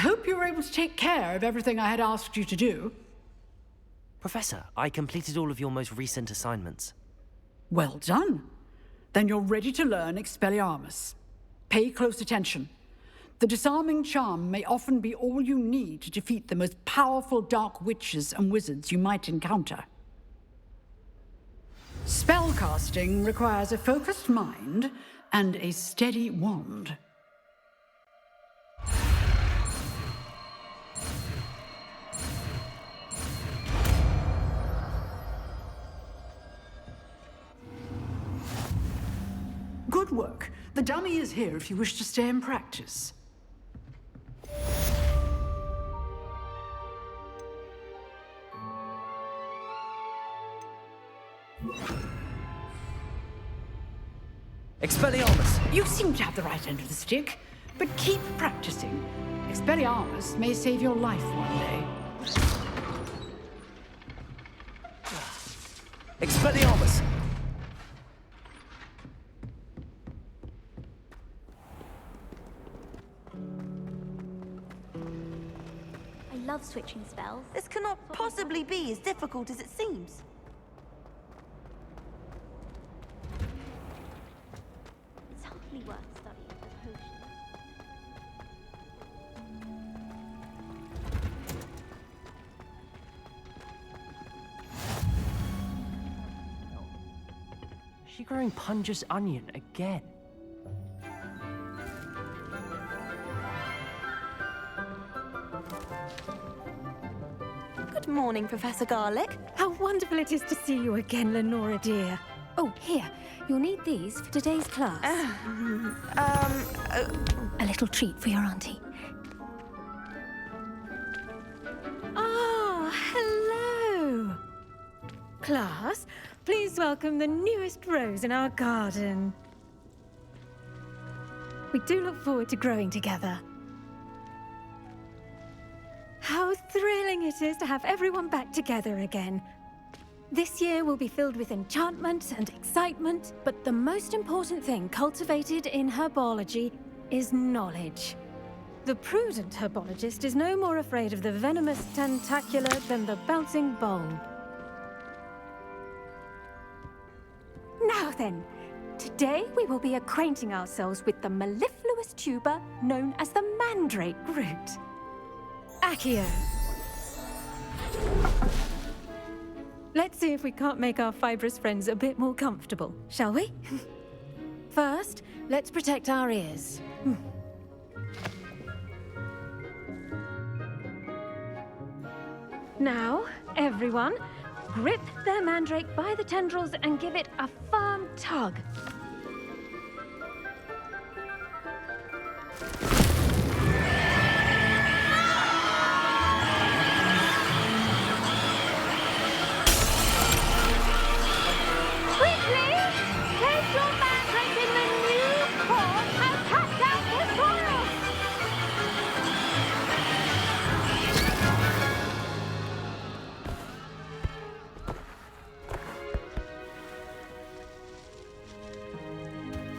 hope you were able to take care of everything I had asked you to do. Professor, I completed all of your most recent assignments. Well done. Then you're ready to learn Expelliarmus. Pay close attention. The disarming charm may often be all you need to defeat the most powerful dark witches and wizards you might encounter. Spellcasting requires a focused mind and a steady wand. Good work. The dummy is here if you wish to stay and practice. Expelliarmus! You seem to have the right end of the stick, but keep practicing. Expelliarmus may save your life one day. Expelliarmus! I love switching spells. This cannot possibly be as difficult as it seems. It's hardly worth studying for potions. Is she growing Punja's onion again? Good morning, Professor Garlick. How wonderful it is to see you again, Lenora dear. Oh, here. You'll need these for today's class. A little treat for your auntie. Ah, hello. Class, please welcome the newest rose in our garden. We do look forward to growing together. How thrilling it is to have everyone back together again. This year will be filled with enchantment and excitement, but the most important thing cultivated in herbology is knowledge. The prudent herbologist is no more afraid of the venomous tentacula than the bouncing bowl. Now then, today we will be acquainting ourselves with the mellifluous tuber known as the mandrake root. Accio. Let's see if we can't make our fibrous friends a bit more comfortable, shall we? First, let's protect our ears. Now, everyone, grip their mandrake by the tendrils and give it a firm tug.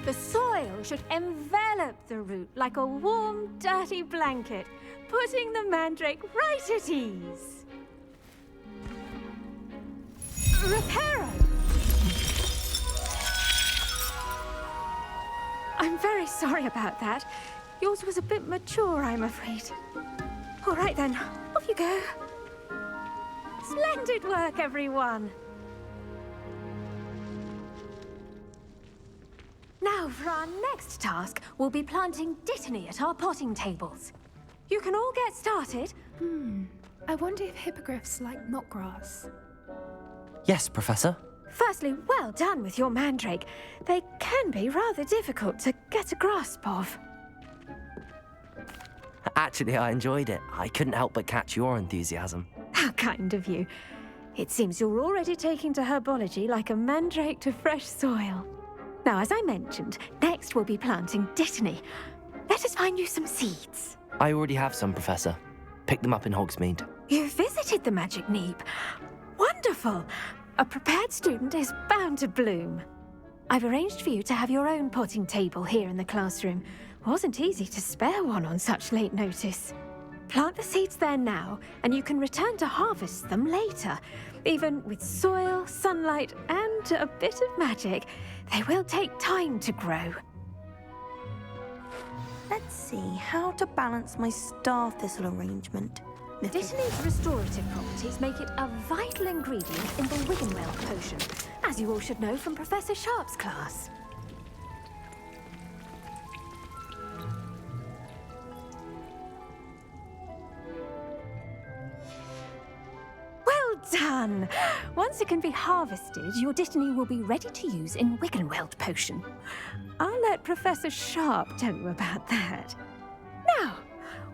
The soil should envelop the root like a warm, dirty blanket, putting the mandrake right at ease. Reparo! I'm very sorry about that. Yours was a bit mature, I'm afraid. All right then, off you go. Splendid work, everyone. Now, for our next task, we'll be planting dittany at our potting tables. You can all get started. I wonder if hippogriffs like knotgrass. Yes, Professor. Firstly, well done with your mandrake. They can be rather difficult to get a grasp of. Actually, I enjoyed it. I couldn't help but catch your enthusiasm. How kind of you. It seems you're already taking to herbology like a mandrake to fresh soil. Now, as I mentioned, next we'll be planting dittany. Let us find you some seeds. I already have some, Professor. Picked them up in Hogsmeade. You visited the Magic Neep. Wonderful! A prepared student is bound to bloom. I've arranged for you to have your own potting table here in the classroom. Wasn't easy to spare one on such late notice. Plant the seeds there now, and you can return to harvest them later. Even with soil, sunlight, and a bit of magic, they will take time to grow. Let's see how to balance my star thistle arrangement. Dittany's restorative properties make it a vital ingredient in the Wiggenweld potion, as you all should know from Professor Sharp's class. Well done! Once it can be harvested, your Dittany will be ready to use in Wiggenweld potion. I'll let Professor Sharp tell you about that. Now,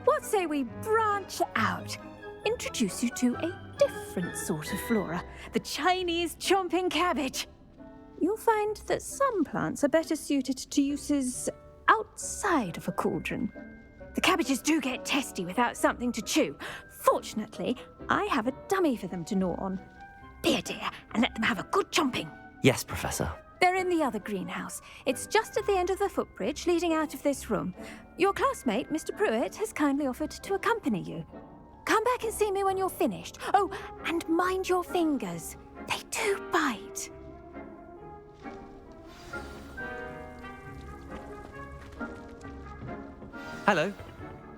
what say we branch out? Introduce you to a different sort of flora, the Chinese chomping cabbage. You'll find that some plants are better suited to uses outside of a cauldron. The cabbages do get testy without something to chew. Fortunately, I have a dummy for them to gnaw on. Be a dear and let them have a good chomping. Yes, Professor. They're in the other greenhouse. It's just at the end of the footbridge leading out of this room. Your classmate, Mr. Pruitt, has kindly offered to accompany you. Come back and see me when you're finished. Oh, and mind your fingers. They do bite. Hello.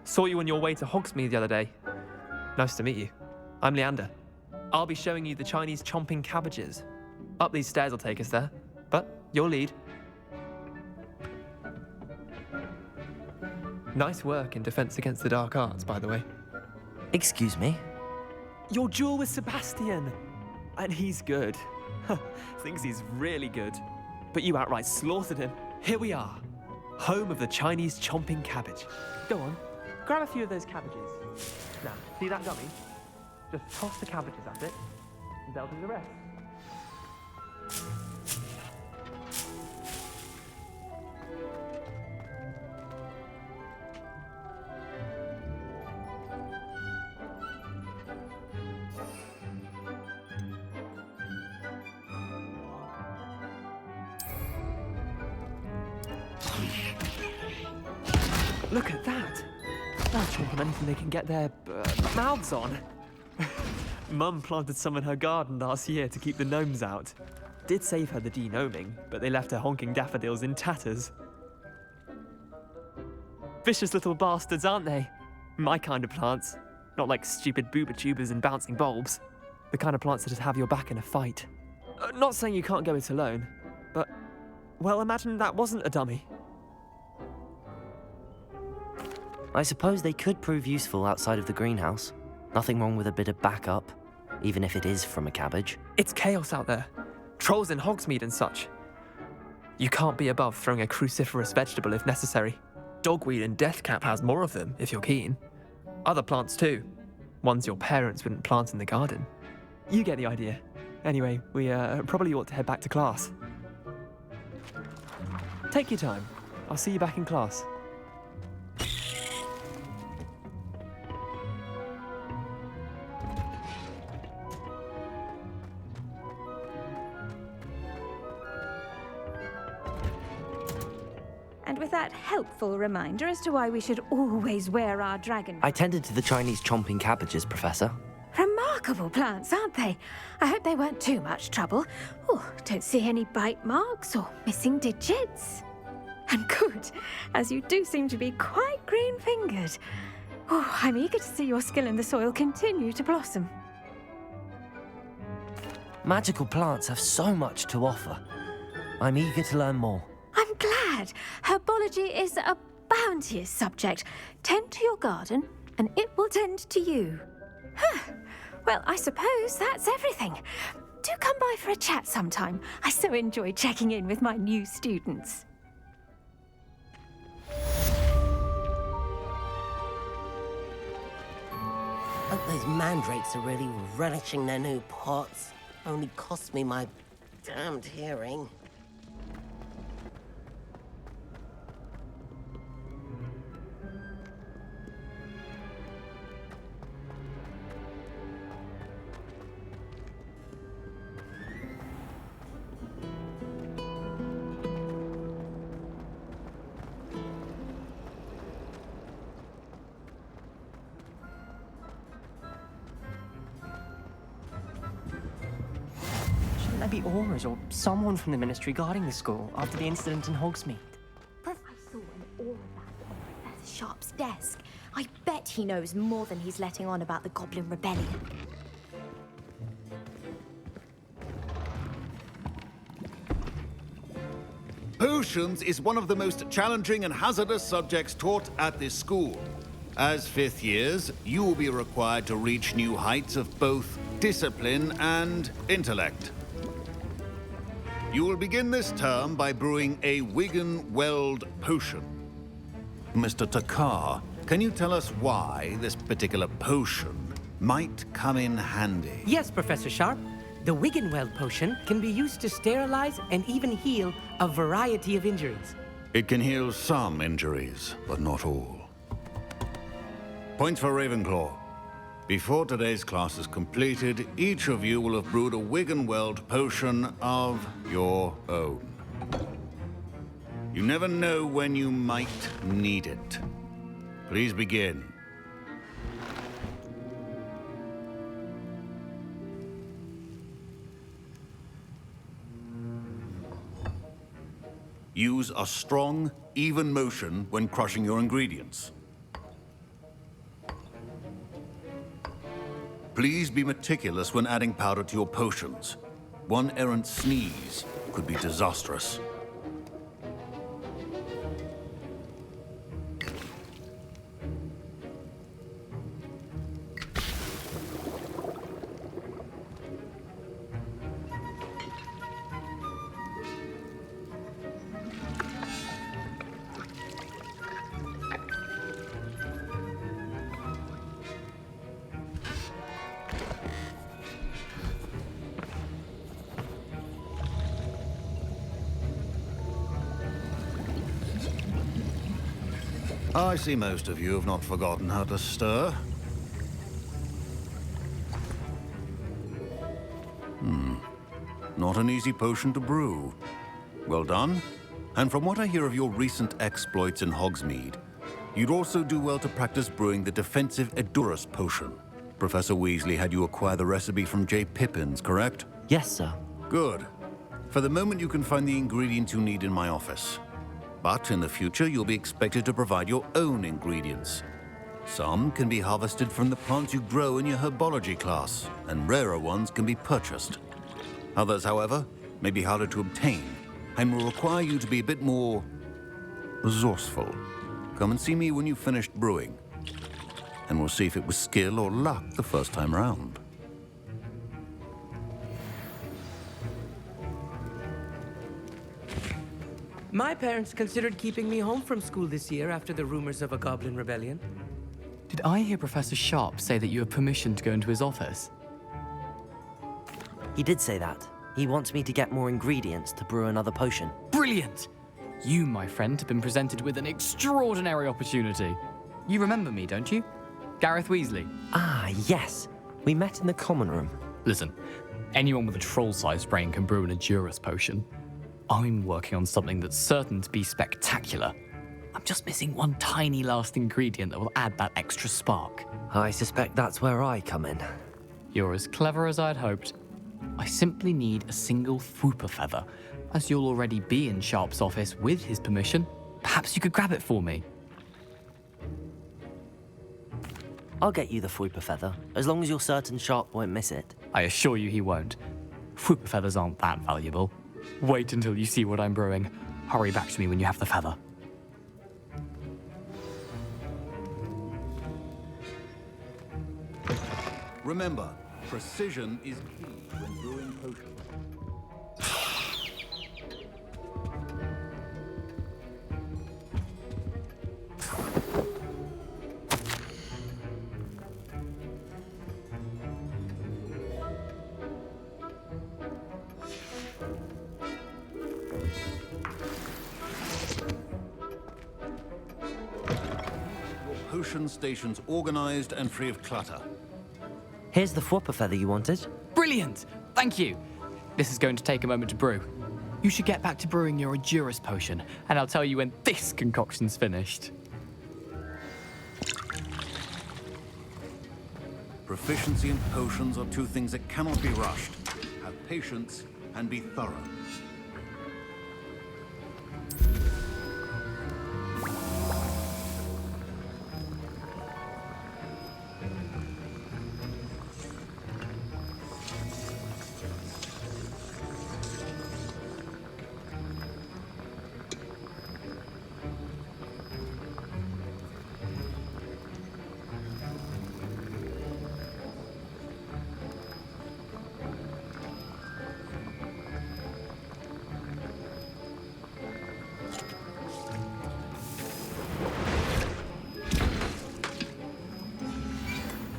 Saw you on your way to Hogsmeade the other day. Nice to meet you. I'm Leander. I'll be showing you the Chinese chomping cabbages. Up these stairs will take us there, but you'll lead. Nice work in Defense Against the Dark Arts, by the way. Excuse me? Your duel with Sebastian! And he's good. Thinks he's really good. But you outright slaughtered him. Here we are. Home of the Chinese chomping cabbage. Go on, grab a few of those cabbages. Now, see that dummy? Just toss the cabbages at it, and they'll do the rest. Look at that! They'll chomp on anything they can get their mouths on. Mum planted some in her garden last year to keep the gnomes out. Did save her the de-gnoming, but they left her honking daffodils in tatters. Vicious little bastards, aren't they? My kind of plants. Not like stupid booba tubers and bouncing bulbs. The kind of plants that just have your back in a fight. Not saying you can't go it alone, but, well, imagine that wasn't a dummy. I suppose they could prove useful outside of the greenhouse. Nothing wrong with a bit of backup, even if it is from a cabbage. It's chaos out there. Trolls in Hogsmeade and such. You can't be above throwing a cruciferous vegetable if necessary. Dogweed and deathcap has more of them, if you're keen. Other plants too. Ones your parents wouldn't plant in the garden. You get the idea. Anyway, we probably ought to head back to class. Take your time. I'll see you back in class. And with that helpful reminder as to why we should always wear our dragon... I tended to the Chinese chomping cabbages, Professor. Remarkable plants, aren't they? I hope they weren't too much trouble. Oh, don't see any bite marks or missing digits. And good, as you do seem to be quite green-fingered. Oh, I'm eager to see your skill in the soil continue to blossom. Magical plants have so much to offer. I'm eager to learn more. I'm glad. Herbology is a bounteous subject. Tend to your garden, and it will tend to you. Huh. Well, I suppose that's everything. Do come by for a chat sometime. I so enjoy checking in with my new students. Hope those mandrakes are really relishing their new pots. Only cost me my damned hearing. there be Aurors or someone from the Ministry guarding the school after the incident in Hogsmeade? I saw an aura back on Professor Sharp's desk. I bet he knows more than he's letting on about the Goblin Rebellion. Potions is one of the most challenging and hazardous subjects taught at this school. As fifth years, you will be required to reach new heights of both discipline and intellect. You will begin this term by brewing a Wiggenweld potion. Mr. Takar, can you tell us why this particular potion might come in handy? Yes, Professor Sharp. The Wiggenweld potion can be used to sterilize and even heal a variety of injuries. It can heal some injuries, but not all. Points for Ravenclaw. Before today's class is completed, each of you will have brewed a Wiggenweld potion of your own. You never know when you might need it. Please begin. Use a strong, even motion when crushing your ingredients. Please be meticulous when adding powder to your potions. One errant sneeze could be disastrous. I see most of you have not forgotten how to stir. Not an easy potion to brew. Well done. And from what I hear of your recent exploits in Hogsmeade, you'd also do well to practice brewing the defensive Edurus potion. Professor Weasley had you acquire the recipe from J. Pippins, correct? Yes, sir. Good. For the moment, you can find the ingredients you need in my office. But in the future, you'll be expected to provide your own ingredients. Some can be harvested from the plants you grow in your herbology class, and rarer ones can be purchased. Others, however, may be harder to obtain, and will require you to be a bit more resourceful. Come and see me when you've finished brewing, and we'll see if it was skill or luck the first time round. My parents considered keeping me home from school this year after the rumors of a Goblin Rebellion. Did I hear Professor Sharp say that you have permission to go into his office? He did say that. He wants me to get more ingredients to brew another potion. Brilliant! You, my friend, have been presented with an extraordinary opportunity. You remember me, don't you? Gareth Weasley. Ah, yes. We met in the common room. Listen, anyone with a troll-sized brain can brew an Edurus potion. I'm working on something that's certain to be spectacular. I'm just missing one tiny last ingredient that will add that extra spark. I suspect that's where I come in. You're as clever as I'd hoped. I simply need a single Fwooper feather. As you'll already be in Sharp's office with his permission, perhaps you could grab it for me. I'll get you the Fwooper feather, as long as you're certain Sharp won't miss it. I assure you he won't. Fwooper feathers aren't that valuable. Wait until you see what I'm brewing. Hurry back to me when you have the feather. Remember, precision is key when brewing potions. Potion stations organized and free of clutter. Here's the Fwooper feather you wanted. Brilliant! Thank you! This is going to take a moment to brew. You should get back to brewing your Edurus potion, and I'll tell you when this concoction's finished. Proficiency and potions are two things that cannot be rushed. Have patience and be thorough.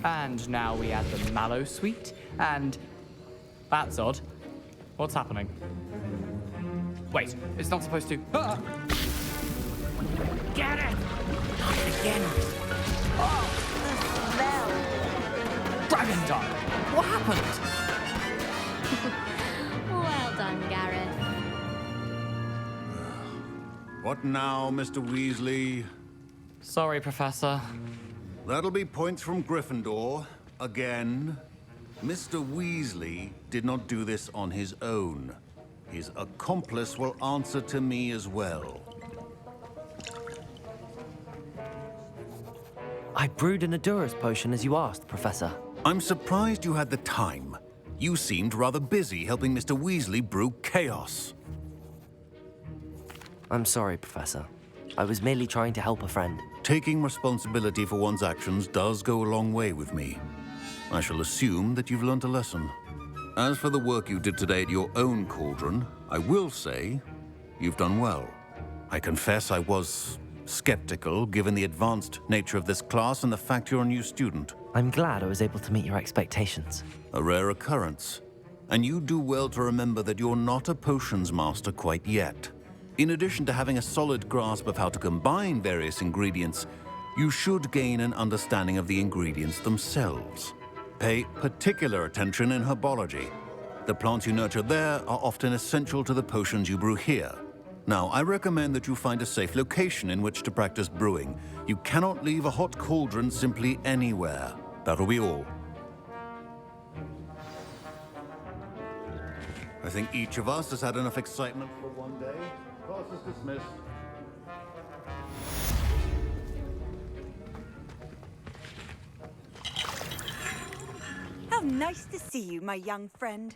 And now we add the mallow sweet, and that's odd. What's happening? Wait, it's not supposed to. Ah! Get it! Not again. Dragon Dog! What happened? Well done, Gareth. What now, Mr. Weasley? Sorry, Professor. That'll be points from Gryffindor. Again. Mr. Weasley did not do this on his own. His accomplice will answer to me as well. I brewed an Adurus potion as you asked, Professor. I'm surprised you had the time. You seemed rather busy helping Mr. Weasley brew chaos. I'm sorry, Professor. I was merely trying to help a friend. Taking responsibility for one's actions does go a long way with me. I shall assume that you've learnt a lesson. As for the work you did today at your own cauldron, I will say you've done well. I confess I was skeptical, given the advanced nature of this class and the fact you're a new student. I'm glad I was able to meet your expectations. A rare occurrence. And you do well to remember that you're not a potions master quite yet. In addition to having a solid grasp of how to combine various ingredients, you should gain an understanding of the ingredients themselves. Pay particular attention in herbology. The plants you nurture there are often essential to the potions you brew here. Now, I recommend that you find a safe location in which to practice brewing. You cannot leave a hot cauldron simply anywhere. That'll be all. I think each of us has had enough excitement for one day. Class is dismissed. How nice to see you, my young friend.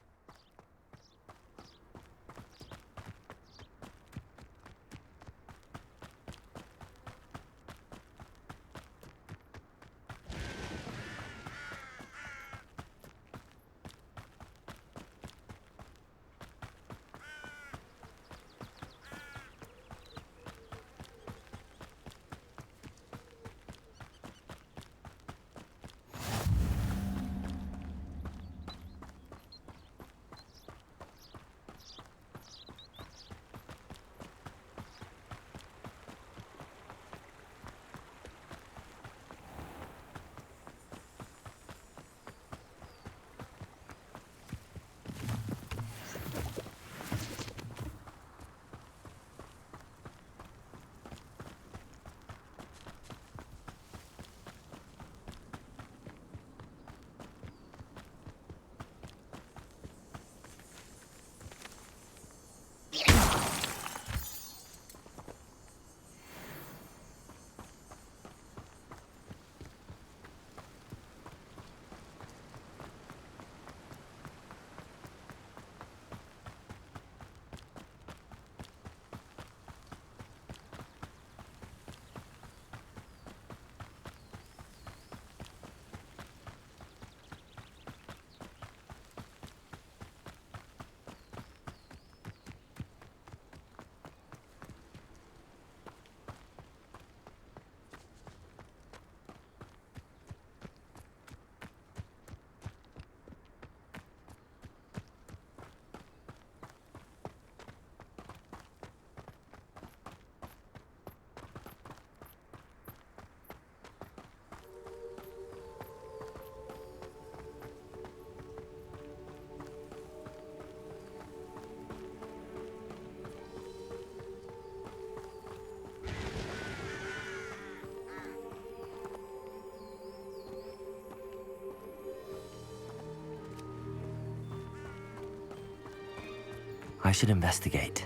I should investigate.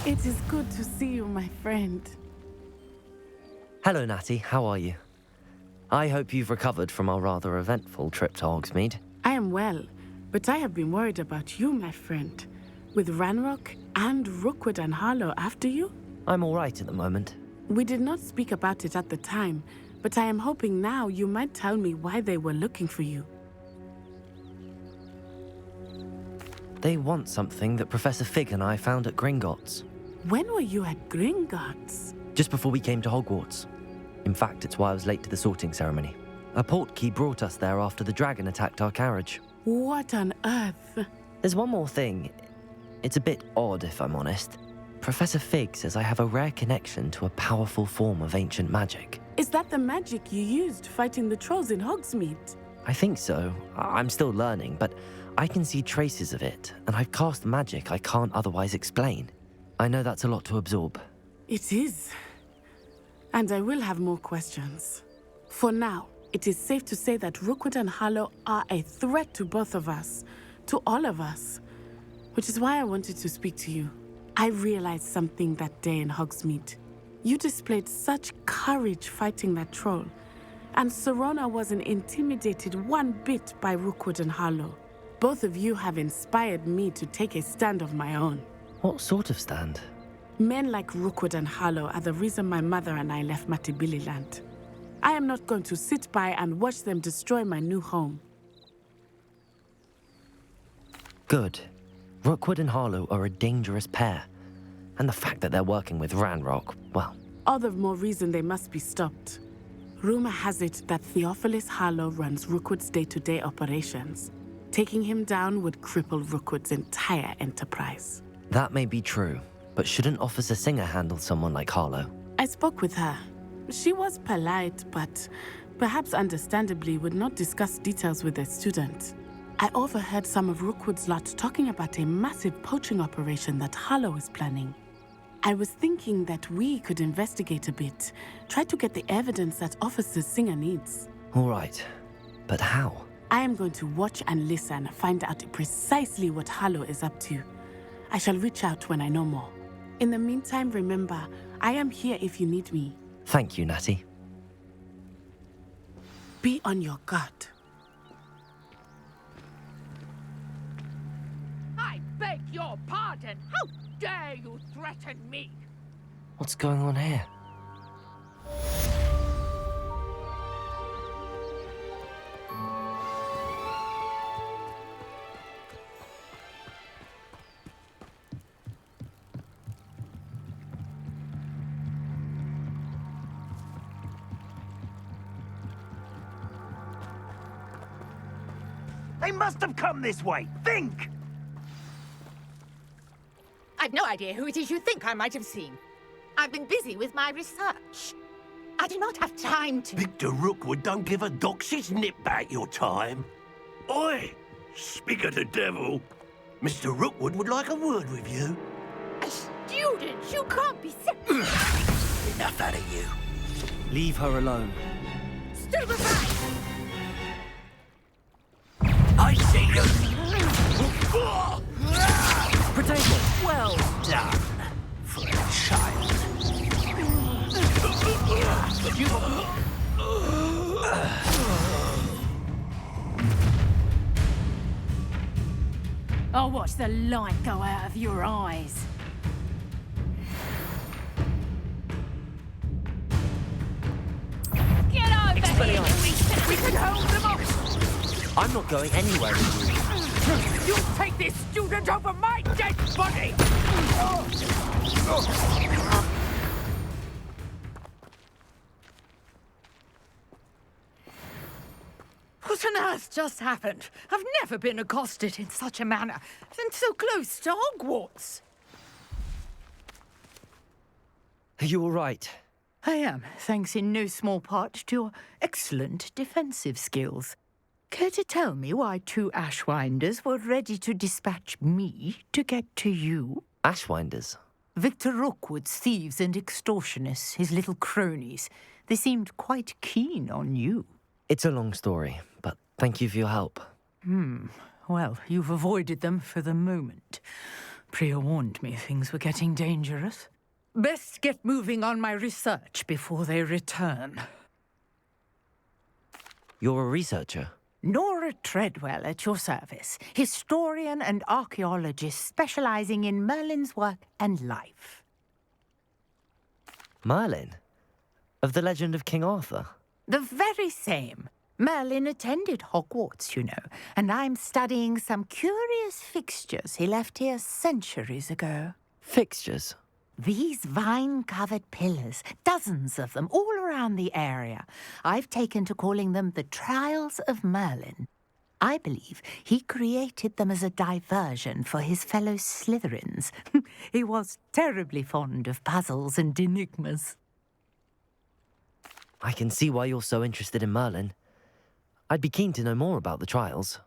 It is good to see you, my friend. Hello, Natty. How are you? I hope you've recovered from our rather eventful trip to Hogsmeade. I am well, but I have been worried about you, my friend. With Ranrock and Rookwood and Harlow after you? I'm all right at the moment. We did not speak about it at the time, but I am hoping now you might tell me why they were looking for you. They want something that Professor Fig and I found at Gringotts. When were you at Gringotts? Just before we came to Hogwarts. In fact, it's why I was late to the sorting ceremony. A portkey brought us there after the dragon attacked our carriage. What on earth? There's one more thing. It's a bit odd, if I'm honest. Professor Fig says I have a rare connection to a powerful form of ancient magic. Is that the magic you used fighting the trolls in Hogsmeade? I think so. I'm still learning, but I can see traces of it, and I've cast magic I can't otherwise explain. I know that's a lot to absorb. It is. And I will have more questions. For now, it is safe to say that Rookwood and Harlow are a threat to both of us, to all of us. Which is why I wanted to speak to you. I realized something that day in Hogsmeade. You displayed such courage fighting that troll, and Serona wasn't intimidated one bit by Rookwood and Harlow. Both of you have inspired me to take a stand of my own. What sort of stand? Men like Rookwood and Harlow are the reason my mother and I left Matibili-land. I am not going to sit by and watch them destroy my new home. Good. Rookwood and Harlow are a dangerous pair. And the fact that they're working with Ranrock, well... All the more reason they must be stopped. Rumor has it that Theophilus Harlow runs Rookwood's day-to-day operations. Taking him down would cripple Rookwood's entire enterprise. That may be true, but shouldn't Officer Singer handle someone like Harlow? I spoke with her. She was polite, but perhaps understandably would not discuss details with a student. I overheard some of Rookwood's lot talking about a massive poaching operation that Harlow is planning. I was thinking that we could investigate a bit, try to get the evidence that Officer Singer needs. All right, but how? I am going to watch and listen, find out precisely what Harlow is up to. I shall reach out when I know more. In the meantime, remember, I am here if you need me. Thank you, Natty. Be on your guard. I beg your pardon. How dare you threaten me? What's going on here? They must have come this way. Think! I've no idea who it is you think I might have seen. I've been busy with my research. I do not have time to... Victor Rookwood don't give a doxy's nip back your time. Oi! Speak of the devil. Mr. Rookwood would like a word with you. A student? You can't be serious. Enough out of you. Leave her alone. Stay aside! I see you! Potato! Well done, for a child. I'll watch the light go out of your eyes. Get over here! We can hold them off! I'm not going anywhere with you. You take this student over my dead body! What on earth just happened? I've never been accosted in such a manner, and so close to Hogwarts. Are you all right? I am, thanks in no small part to your excellent defensive skills. Care to tell me why 2 Ashwinders were ready to dispatch me to get to you? Ashwinders? Victor Rookwood's thieves and extortionists, his little cronies. They seemed quite keen on you. It's a long story, but thank you for your help. Well, you've avoided them for the moment. Priya warned me things were getting dangerous. Best get moving on my research before they return. You're a researcher? Nora Treadwell at your service, historian and archaeologist specializing in Merlin's work and life. Merlin? Of the legend of King Arthur? The very same. Merlin attended Hogwarts, you know, and I'm studying some curious fixtures he left here centuries ago. Fixtures? These vine-covered pillars, dozens of them, all around the area. I've taken to calling them the Trials of Merlin. I believe he created them as a diversion for his fellow Slytherins. He was terribly fond of puzzles and enigmas. I can see why you're so interested in Merlin. I'd be keen to know more about the trials.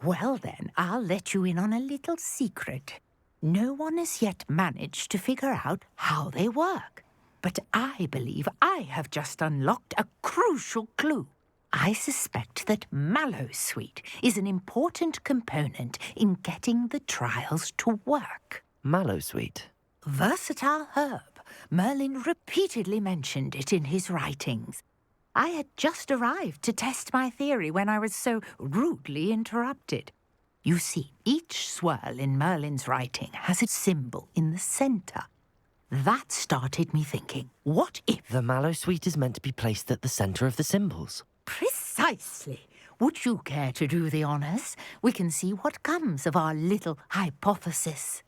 Well then, I'll let you in on a little secret. No one has yet managed to figure out how they work. But I believe I have just unlocked a crucial clue. I suspect that Mallowsweet is an important component in getting the trials to work. Mallowsweet? Versatile herb. Merlin repeatedly mentioned it in his writings. I had just arrived to test my theory when I was so rudely interrupted. You see, each swirl in Merlin's writing has a symbol in the centre. That started me thinking, what if... The Mallowsweet is meant to be placed at the centre of the symbols. Precisely. Would you care to do the honours? We can see what comes of our little hypothesis.